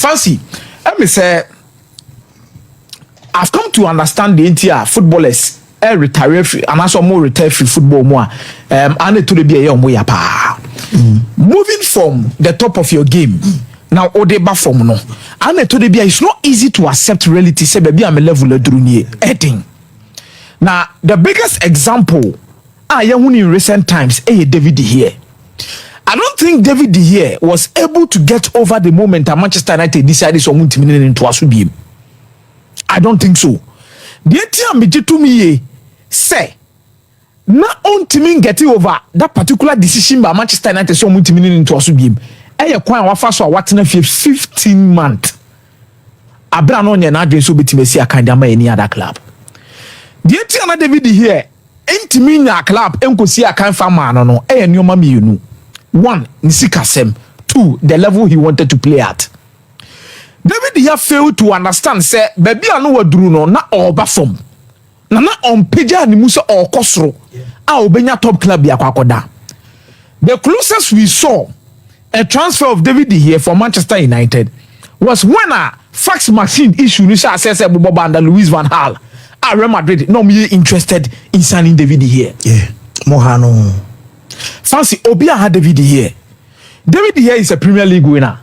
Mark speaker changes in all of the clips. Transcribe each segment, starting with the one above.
Speaker 1: Fancy, let me say, I've come to understand the entire footballers retire free and also more retire free football more. And to be a moving from the top of your game. Now odeba from no. And to be it's not easy to accept reality. Say baby I'm a level of eating. Now the biggest example in recent times David De Gea. I don't think David De Gea was able to get over the moment that Manchester United decided someone to mean into Asubim. I don't think so. The team me to me say not on team getting over that particular decision by Manchester United someone to mean into Asubim. Eye kwan wa fa so what na 15 months. Abra no nya na adwen so betime si akanda ma any other club. The team na David De Gea entimi nya club enkosi akan fa ma no eye nyoma mienu. 1, Nisikasem. 2, the level he wanted to play at. David De Gea failed to understand say baby anu waduru no na oba form. Na on peja ni musa or kosro. A obenya top club ya kwakoda. The closest we saw a transfer of David De Gea for Manchester United was when a fax machine issue ni say say Bobo and Luis van Gaal. Real Madrid no me interested in signing David De Gea.
Speaker 2: Yeah. Mohano.
Speaker 1: Fancy Obia had David De Gea. David De Gea is a Premier League winner.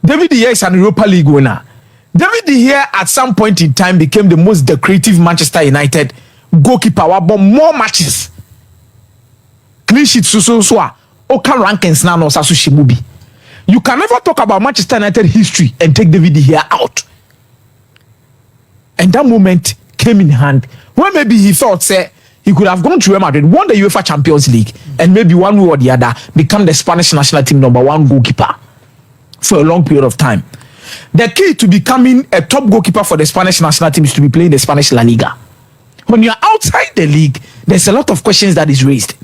Speaker 1: David De Gea is an Europa League winner. David De Gea at some point in time became the most decorative Manchester United goalkeeper. Won more matches. Clean sheets so. Oka rankings now no sasu shimubi. You can never talk about Manchester United history and take David De Gea out. And that moment came in hand when maybe he thought say he could have gone to Real Madrid, won the UEFA Champions League, and maybe one way or the other become the Spanish national team #1 goalkeeper for a long period of time. The key to becoming a top goalkeeper for the Spanish national team is to be playing the Spanish La Liga. When you're outside the league, there's a lot of questions that is raised.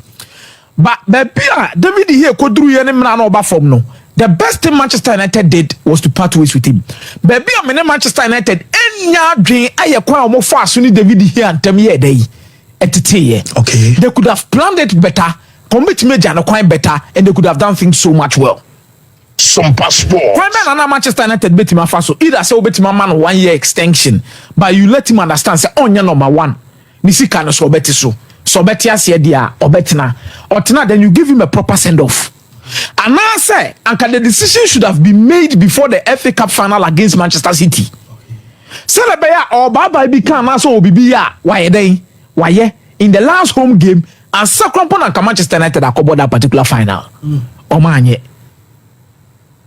Speaker 1: But David De Gea could do no form no. The best thing Manchester United did was to part ways with him. Baby, I'm in Manchester United. Enya dream aye kwa omo fa so ni David De Gea antem ye dey.
Speaker 2: Okay.
Speaker 1: They could have planned it better, commit major no quite better, and they could have done things so much well.
Speaker 3: Some passport.
Speaker 1: When Manchester United bet him so either say bet him a man 1 year extension, but you let him understand say on your #1. Nisi kind of so better so. So better say dia obetina. Otina then you give him a proper send off. And now say and the decision should have been made before the FA Cup final against Manchester City. Celebeya or baba become so obibi ya why in the last home game and second and Manchester United akobo that particular final. Omanye.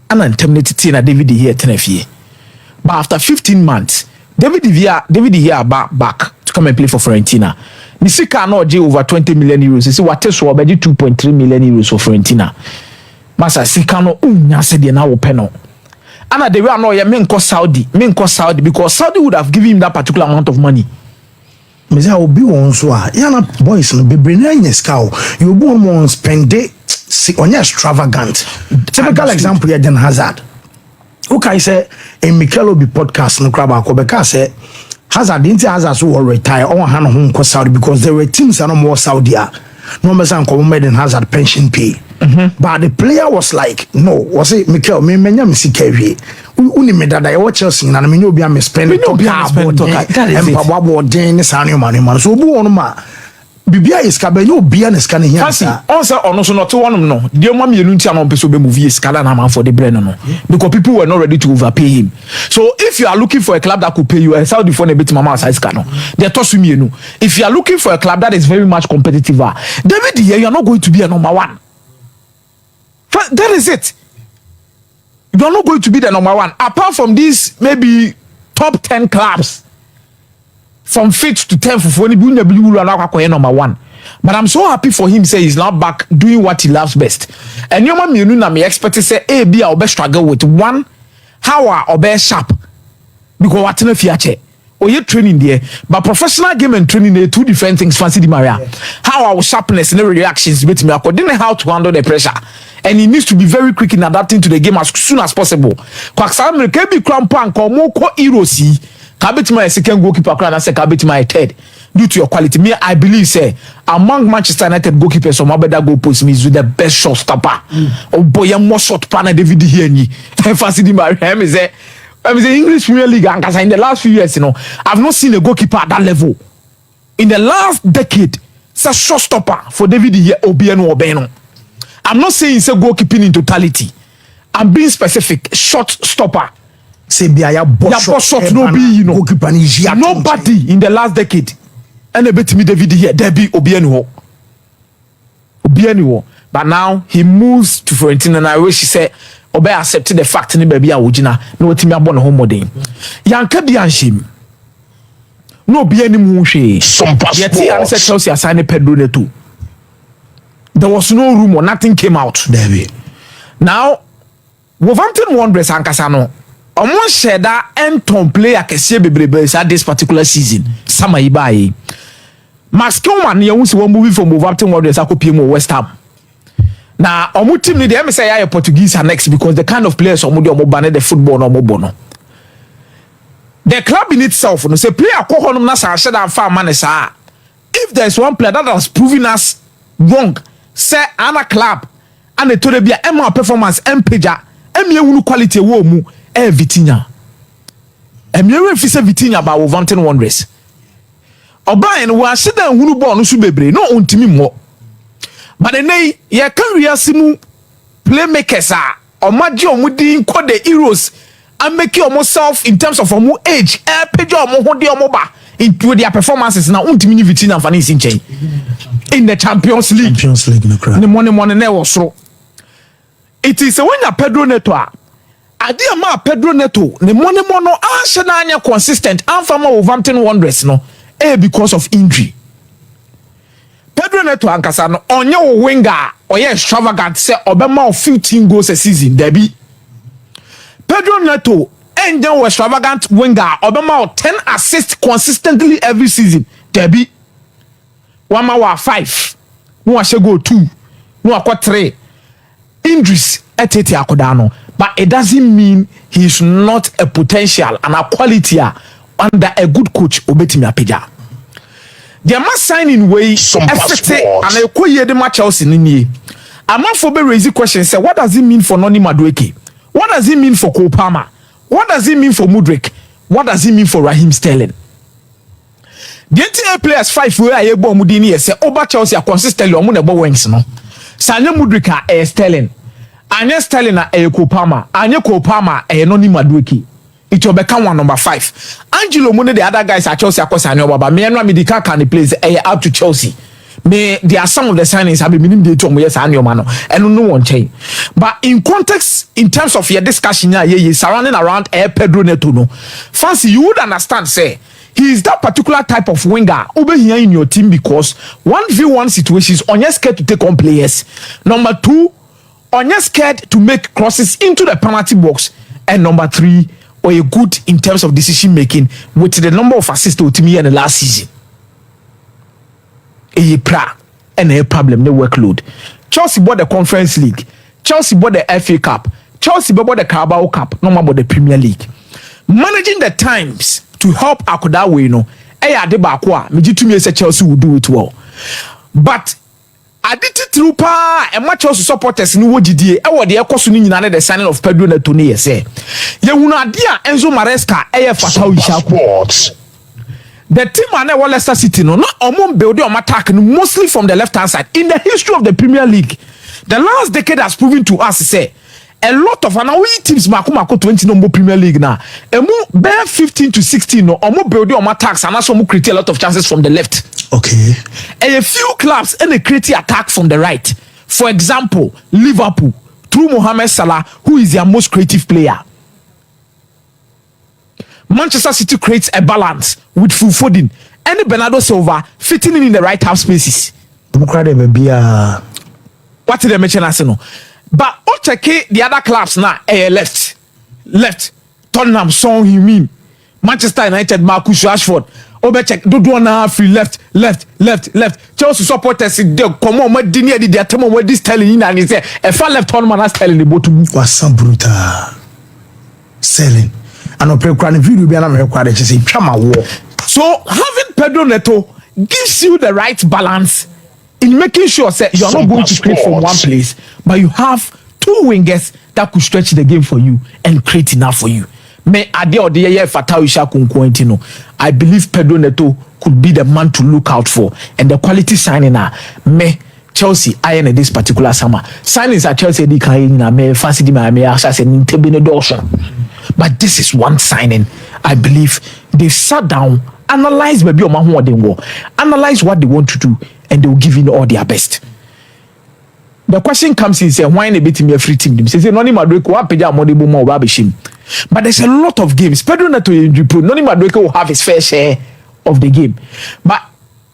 Speaker 1: And terminated na David De Gea tenefie. But after 15 months, David De Gea back to come and play for Fiorentina. Nisika no je over 20 million euros. See what so obedi 2.3 million euros for Fiorentina. Masa sika no unya se de na wo peno. And the way no ye menko Saudi because Saudi would have given him that particular amount of money.
Speaker 2: Mese obi won so a yana boys no bebre na nyeska o. You obi won spend it on extravagant. Typical example here Eden Hazard. Okay, say in Mikel Obi podcast no crab akobeka say Hazard didn't Hazard so retire on hand home ko Saudi because there were teams that no more Saudi. No person come made in Hazard pension pay. But the player was like, no, was it Mikel me menya misika wie. Uni me dada e watch Chelsea na me obi am spend talk about den sanyo man so obu won ma bibia iska be no bia na iska na hia
Speaker 1: sa also ono so not one no de ma mienu ntia no peso be movie iska na man for the brain no because people were not ready to overpay him. So if you are looking for a club that could pay you a Saudi for a bit mama size iska no they toss mienu. If you are looking for a club that is very much competitive, David De Gea, you are not going to be a #1. That is it. You are not going to be the #1 apart from these maybe top 10 clubs from 5th to 10th for any #1. But I'm so happy for him say he's now back doing what he loves best. And you na me expect to say be a be struggle with one how or be sharp because what na fiache or you training there but professional game and training they two different things. Fancy the Maria how our sharpness and reactions with me according how to handle the pressure. And he needs to be very quick in adapting to the game as soon as possible. Kwaksamu can be crampan ko mo ko Erosi. Kabit my second goalkeeper and I say kabit my third. due to your quality. Me, I believe, say, among Manchester United goalkeepers, some better goal post me is with the best shot stopper. Oh boy, I'm more shot partner David here. Fascinating by him is there. I'm the English Premier League, and in the last few years, I've not seen a goalkeeper at that level. In the last decade, it's a shot stopper for David here, Obiano Obeno. I'm not saying it's a goalkeeping in totality. I'm being specific. Shot stopper.
Speaker 2: Say be a
Speaker 1: shot no be nobody in the last decade. And a bit me David here. There be Obiano. But now he moves to Fiorentina, and I wish he said Obe accepted the fact ni baby awojina no timi abon ho modern. Yanka bi anhim. No be any mu hwe. Yet he answered Chelsea assign Pedro Neto. There was no rumor, nothing came out.
Speaker 2: There.
Speaker 1: Now, Wolverhampton Wanderers ankasa no. Omo sheda enton player kese bebrebe at this particular season. Sama ibai. Max Kilman ye won se won movie from Wolverhampton Wanderers akopie mo Westham. Now, omo team ni dey say ya Portuguese are next because the kind of players omo dey omo ban the football no omo bono. The club in itself no say player ko honum na sa sheda fa man sa. If there is one player that has proven us wrong, say ana club and the Todibo Wan performance empeja emie wunu quality wo mu Vitinha. Emie we fi say Vitinha ba Wolverhampton Wanderers. Oban wa sheda hunu ball no su bebre no ontimi mo. But the nay ye can reasimu playmakers are omaji omudi nko the heroes and make you self in terms of omo age page omo ho de omo ba into their performances na untimi Vitinha fa nsin chen in the Champions League
Speaker 2: no cry.
Speaker 1: The money na was so. It is when ya Pedro Neto adia ma Pedro Neto the money mono na anya consistent and from Wolverhampton Wanderers no because of injury. Pedro Neto ankasa no onye wo winger oye extravagant say obema of 15 goals a season debi. Pedro Neto enje wo extravagant winger obema of 10 assists consistently every season debi. One wa 5 no a go 2 no a 3 injuries etete akoda no, but it doesn't mean he is not a potential and a quality under a good coach obetimi apeja. The must sign in way effect and a queer the match house in nie. A man for be raising questions say what does it mean for Noni Madueke? What does it mean for Cole Palmer? What does it mean for Mudryk? What does it mean for Raheem Sterling? The entire players 5 where I able Mudini say over Chelsea are consistently on the wings no. Sanya Mudryk a Sterling. Anya Sterling a Cole Palmer. Anya Cole Palmer a Noni Madueke. It will become one number 5. Angelo Mune, the other guys at Chelsea, of course, I know about me and Ramidika can the place up to Chelsea. May there are some of the signings have been meaning to me, yes, I know, man, and no one change. But in context, in terms of your discussion, surrounding around Pedro Neto, no, fancy you would understand, say, he is that particular type of winger over here in your team because 1v1 situations, on your scared to take on players. Number 2, on your scared to make crosses into the penalty box. And number 3, or a good in terms of decision making with the number of assists to me in the last season. A problem, no workload. Chelsea bought the Conference League. Chelsea bought the FA Cup. Chelsea bought the Carabao Cup. No more about the Premier League. Managing the times to help Akoda way no. Me say Chelsea will do it well. But aditi trupa e match Chelsea supporters ni wogidie e wo de ekoso ni nyina the signing of Pedro Neto ne yese ye hunu ade a Enzo Maresca e ye fatal isha. The team and Leicester City no omon build on attack mostly from the left hand side in the history of the Premier League. The last decade has proven to us say a lot of teams mako 20 number Premier League na emu bare 15 to 16 no omo build on attacks and also create a lot of chances from the left.
Speaker 2: Okay.
Speaker 1: And a few clubs and a create attack from the right. For example, Liverpool through Mohamed Salah, who is their most creative player. Manchester City creates a balance with Phil Foden and Bernardo Silva fitting in the right half spaces. What did they mention as no? But check the other clubs now. Left. Tottenham, Son Heung-min. Manchester United, Marcus Rashford. Check. Do na free left. Chelsea supporters come on, what didn't you tell me what this telling you and he say a far left hand man telling the boat
Speaker 2: was some brutal selling. And no pre-crime video be an American say chama war.
Speaker 1: So having Pedro Neto gives you the right balance in making sure that you are not going to create from one place, but you have two wingers that could stretch the game for you and create enough for you. Me ade ode ye Fatau Isha Kunkuentino. I believe Pedro Neto could be the man to look out for, and the quality signing me Chelsea iron this particular summer. Signings at Chelsea di kan na me fancy di me asha se ntebe dosho. But this is one signing I believe they sat down, analyze maybe o ma ho den wo, analyze what they want to do, and they will give you all their best. The question comes in, say, why they beat me a free team? Say, Noni Madueke will pay Todibo more Babishim. But there's a lot of games. Pedro Neto Noni Madueke will have his fair share of the game. But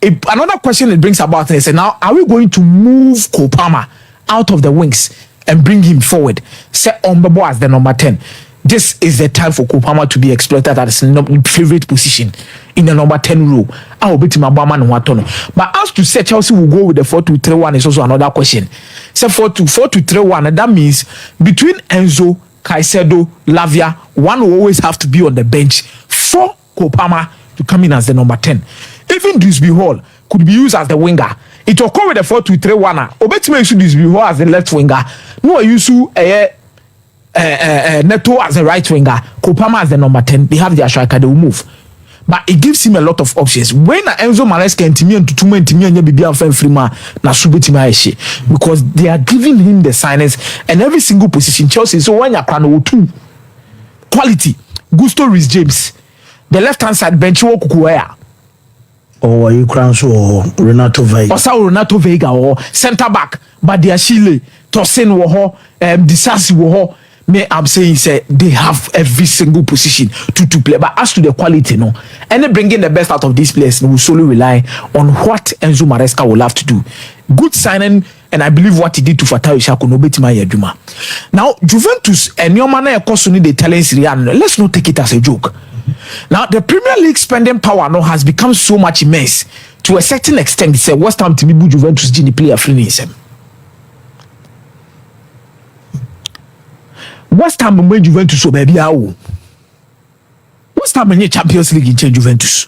Speaker 1: another question it brings about is, now, are we going to move Kopama out of the wings and bring him forward? Say Ombebo as the number 10. This is the time for Kopama to be exploited at his favorite position in the number 10 role. I will beat him Abama and Watono. But as to say Chelsea will go with the 4-2-3-1 is also another question. Say 4-2-3-1, that means between Enzo, Caicedo, Lavia, one will always have to be on the bench for Kopama to come in as the number 10. Even Dewsbury Hall could be used as the winger. It will come with the 4-2-3-1. Obetime use Dewsbury Hall as the left winger. No, I use Neto as the right winger, Kopama as the number 10. They have their striker, they will move. But it gives him a lot of options. When Enzo Maresca and Timmy and Tutuma and Timmy and Bibian Frima na Subetima Eshe, because they are giving him the signings and every single position. Chelsea, so when you're crying, two quality, Gusto Rhys James, the left hand side bench, Kukuea.
Speaker 2: Or you crown so Renato Veiga.
Speaker 1: Or Renato Veiga or centre back, Badia Chile, Tosin Woho, Disasi Woho. Me, I'm saying say they have every single position to play. But as to the quality, no, and they bringing the best out of this place, no, will solely rely on what Enzo Maresca will have to do. Good signing, and I believe what he did to Fatau Ishaku no betima yeduma. Now Juventus and your man Ekosuni the Italian Seria. Let's not take it as a joke. Now the Premier League spending power now has become so much immense to a certain extent. It's a Westham to be Juventus Gini player free him. Westham made Juventus so baby how Westham made Champions League in Juventus.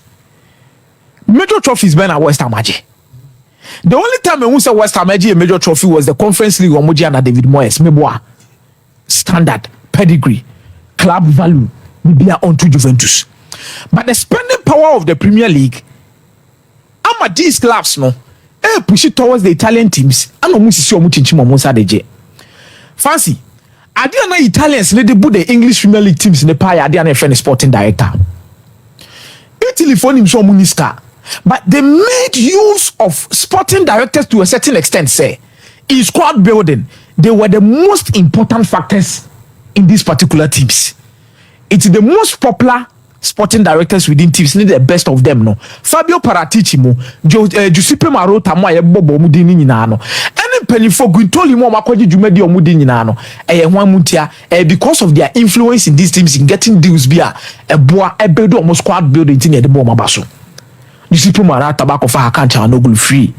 Speaker 1: Major trophies been at Westham Aje. The only time when we say Westham Aje a major trophy was the Conference League on Moji and David Moyes. Meboa standard, pedigree, club value, we are on to Juventus. But the spending power of the Premier League, ama these clubs no, push it towards the Italian teams. Ano musi si omuchinchimo musa deje. Fancy. Adiana Italians they put the English Premier League teams in the pie. Adiana friend sporting director. Italy phone him so muniska, but they made use of sporting directors to a certain extent. Say, in squad building, they were the most important factors in these particular teams. It's the most popular sporting directors within teams. Need the best of them. No, Fabio Paratici mo, Giuseppe Marotta mo bobo mu di ni no. Penifo Guntoli mo makwaji jumedi omudi nyina no wan mutia because of their influence in these teams in getting deals bia boa bedo omo squad building tin e de bo mabaso Giuseppe Marotta back of account no goal free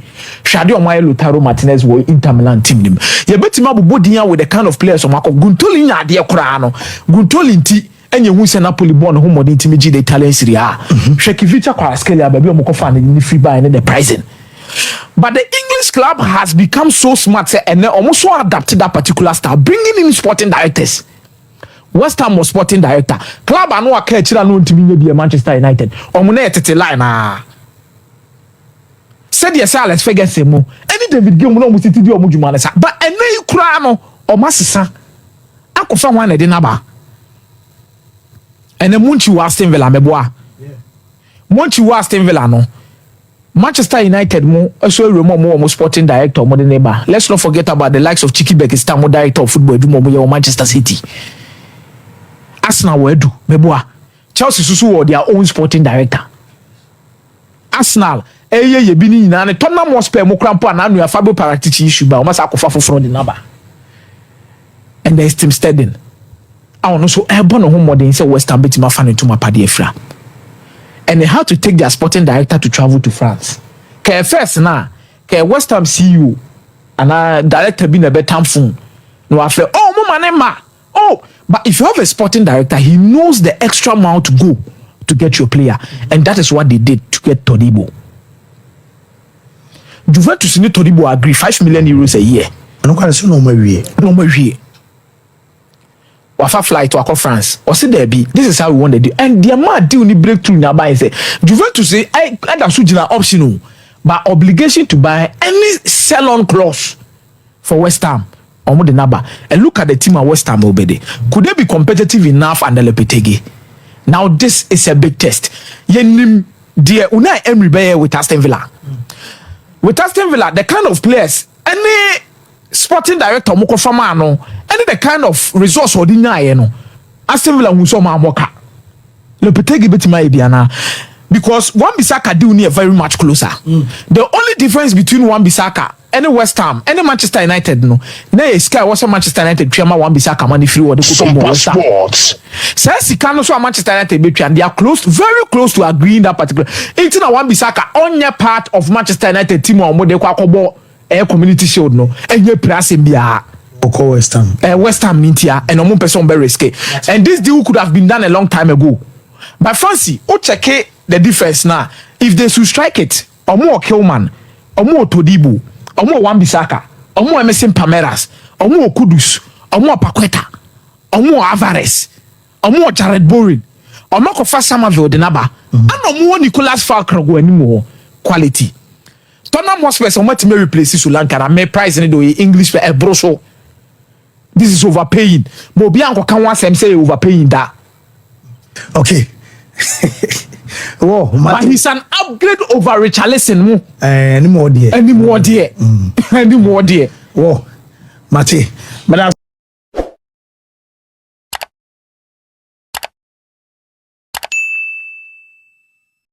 Speaker 1: Shade omo Lautaro Martinez wo Inter Milan team nim ye betima bobodian with the kind of players omo Guntoli nya de kora no Guntoli nti enye hu se Napoli born ho modern team gi the Italian Serie A Shekivica Kvaratskhelia baby omo kofa na free buy na the pricing. But the English club has become so smart and they almost adapted that particular style, bringing in sporting directors. Westham was sporting director. Club I know a catcher no to be Manchester United. Omune tete line said yes, Alex Ferguson mo. Any David Gea no must do omujuma sa. But ene you kura no o masesa. Akofa wan e de naba. Ene Munchi wa Aston Villa meboa. Munchi wa Aston Villa no. Manchester United mo also more sporting director more than neighbor. Let's not forget about the likes of Chiki Bekistan, more director of football do more Manchester City. Arsenal we do meboa. Chelsea susu their own sporting director. Arsenal ye bi ni nyina ne Tottenham Hotspur mo krampo na anu Fabio Paratici issue ba o masa akofa foforo the number. And there is Tim Stedden. I want so ebo no ho modern say West Ham betima fan into my padi efra. And they had to take their sporting director to travel to France. First now, West Ham CEO and director being a better phone. No, I feel but if you have a sporting director, he knows the extra mile to go to get your player, and that is what they did to get Todibo. Juventus need Todibo agree 5 million euros a year.
Speaker 2: No kwale so no mawie.
Speaker 1: Wafa fly to Akko France. Or say there be. This is how we want to do. And the amount deal ni breakthrough na buy say Juventus say I that should na optional, but obligation to buy any sell-on clause for Westham. Omo the number. And look at the team at Westham obede. Could they be competitive enough under Lepetegi? Now this is a big test. Yenim dear Unai Emery be with Aston Villa. With Aston Villa, the kind of players any sporting director moko fama no, any the kind of resource ordinary no. Aston Villa will so ma moka. Lepetegi betima ebiana because Wan Bissaka deal near very much closer. The only difference between Wan Bissaka any Westham, any Manchester United no. Na Sky was Manchester United triama Wan Bissaka money free or the
Speaker 3: Westham.
Speaker 1: Says Sikano so Manchester United between and they are close, very close to agreeing that particular. It's na Wan Bissaka only part of Manchester United team or mo de kwa kobo community shield no. Enye prase bia.
Speaker 2: Oko Westham.
Speaker 1: Westham nintia and omo person be risky. And this deal could have been done a long time ago. But Fancy, o check the difference now. If they should strike it, omo Kilman, omo Todibo, omo Wan Bissaka, omo Emerson Palmeiras, omo Kudus, omo Paqueta, omo Alvarez, omo Jared Bowen, omo Kofa Samavel de Naba, and omo Nicolas Falkrogo anymore quality. Tottenham Hotspur omo to replace Sri Lanka and me price in the English for a broso. This is overpaying. But Bianco can once say overpaying that.
Speaker 2: Okay.
Speaker 1: Whoa, but he's an upgrade over Richarlison.
Speaker 2: Any more dear.
Speaker 1: Any more dear.
Speaker 2: Whoa, Mate. But